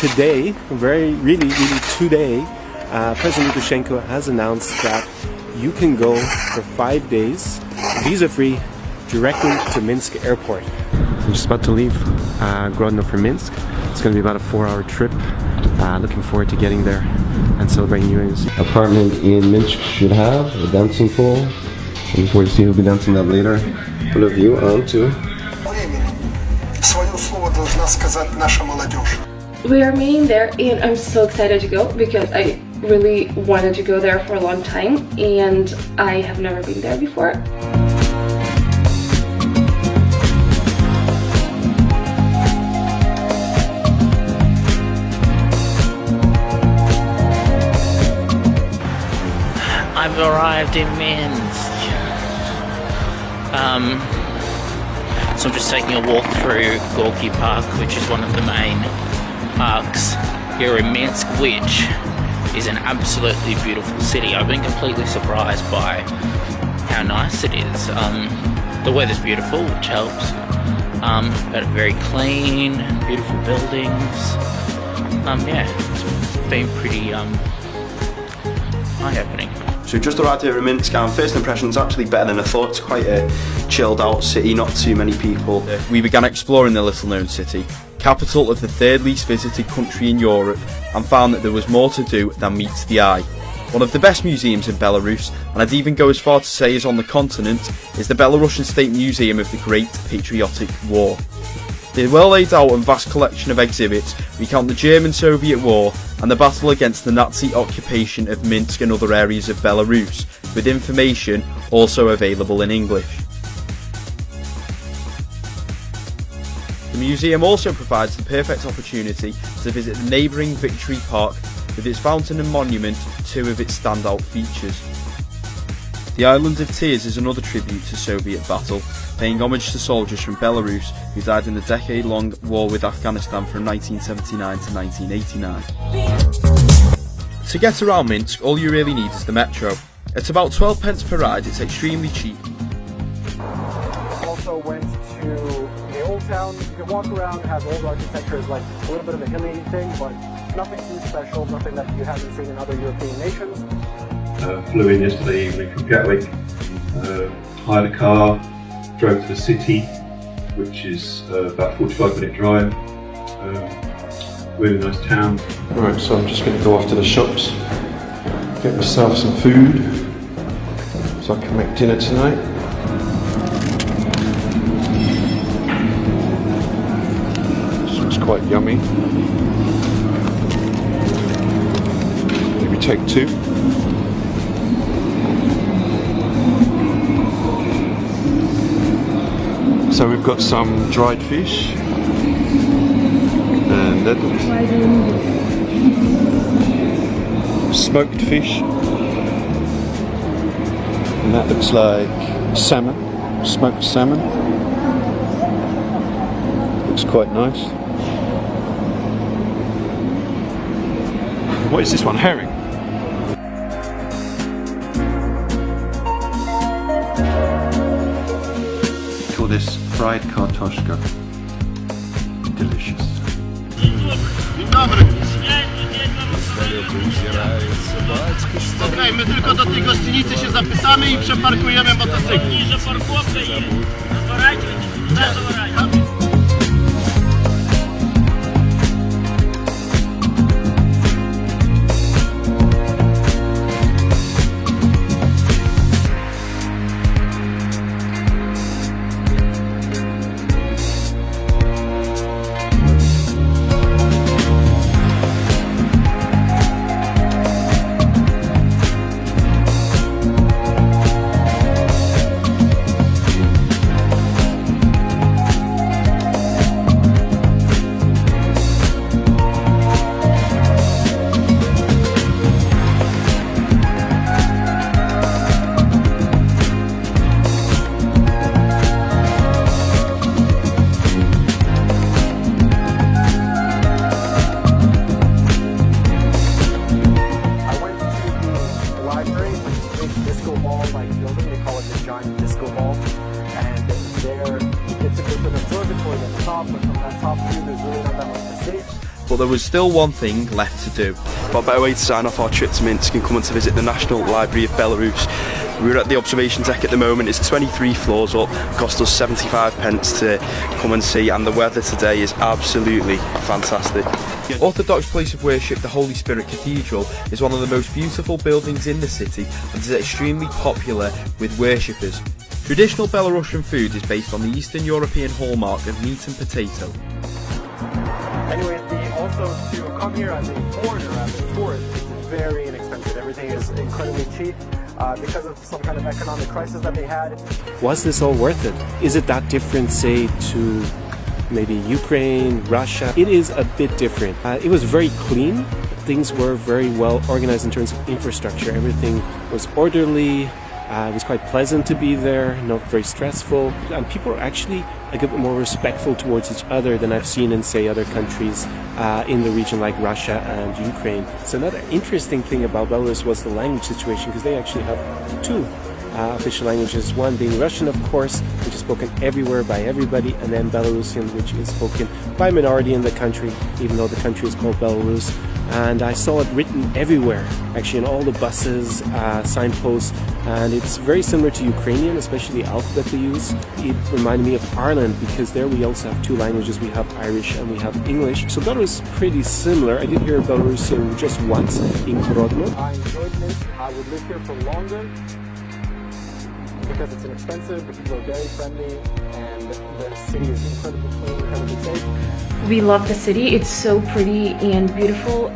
today, really today, President Lukashenko has announced that you can go for 5 days, visa-free, directly to Minsk airport. I'm just about to leave Grodno for Minsk. It's going to be about a 4-hour trip. Looking forward to getting there and celebrating New Year's. Apartment in Minsk should have a dancing pool. Looking forward to see who'll be dancing that later. What a view on to. We are meeting there and I'm so excited to go because I really wanted to go there for a long time and I have never been there before. I've arrived in Minsk. So I'm just taking a walk through Gorky Park, which is one of the main parks here in Minsk, which is an absolutely beautiful city. I've been completely surprised by how nice it is. The weather's beautiful, which helps. But very clean, beautiful buildings. Yeah, it's been pretty eye-opening. So just arrived here in Minsk and first impression's actually better than I thought. It's quite a chilled out city, not too many people. We began exploring the little known city, capital of the third least visited country in Europe, and found that there was more to do than meets the eye. One of the best museums in Belarus, and I'd even go as far to say is on the continent, is the Belarusian State Museum of the Great Patriotic War. The well laid out and vast collection of exhibits recount the German-Soviet War and the battle against the Nazi occupation of Minsk and other areas of Belarus, with information also available in English. The museum also provides the perfect opportunity to visit the neighbouring Victory Park with its fountain and monument, two of its standout features. The Island of Tears is another tribute to Soviet battle, paying homage to soldiers from Belarus who died in the decade-long war with Afghanistan from 1979 to 1989. To get around Minsk, all you really need is the metro. At about 12 pence per ride, it's extremely cheap. Also went to the old town. You can walk around, it has old architecture, it's like a little bit of a hilly thing, but nothing too special, nothing that you haven't seen in other European nations. Flew in yesterday evening from Gatwick, hired a car, drove to the city, which is about a 45-minute drive. Really nice town. Right, so I'm just going to go off to the shops, get myself some food, so I can make dinner tonight. This looks quite yummy. Maybe take two. So we've got some dried fish, and that smoked fish, and that looks like salmon, smoked salmon. Looks quite nice. What is this one? Herring? Call this fried kartoshka. Delicious. Okej, my tylko do tej gościnicy się zapytamy i przeparkujemy motocykl. but there was still one thing left to do. What better way to sign off our trip to Minsk and come and to visit the National Library of Belarus. We're at the observation deck at the moment. It's 23 floors up, cost us 75 pence to come and see, and the weather today is absolutely fantastic. Orthodox place of worship, the Holy Spirit Cathedral, is one of the most beautiful buildings in the city and is extremely popular with worshippers. Traditional Belarusian food is based on the Eastern European hallmark of meat and potato. Anyways, also to come here as a foreigner, as a tourist, it's very inexpensive. Everything is incredibly cheap because of some kind of economic crisis that they had. Was this all worth it? Is it that different, say, to maybe Ukraine, Russia? It is a bit different. It was very clean. Things were very well organized in terms of infrastructure. Everything was orderly. It was quite pleasant to be there, not very stressful, and people are actually a bit more respectful towards each other than I've seen in, say, other countries in the region like Russia and Ukraine. So another interesting thing about Belarus was the language situation, because they actually have two official languages, one being Russian, of course, which is spoken everywhere by everybody, and then Belarusian, which is spoken by a minority in the country, even though the country is called Belarus. And I saw it written everywhere, actually in all the buses, signposts, and it's very similar to Ukrainian, especially the alphabet they use. It reminded me of Ireland, because there we also have two languages. We have Irish and we have English. So Belarus is pretty similar. I did hear Belarusian just once in Grodno. I enjoyed Minsk. I would live here for longer because it's inexpensive, the people are very friendly, and the city is incredibly clean, incredibly safe. We love the city. It's so pretty and beautiful.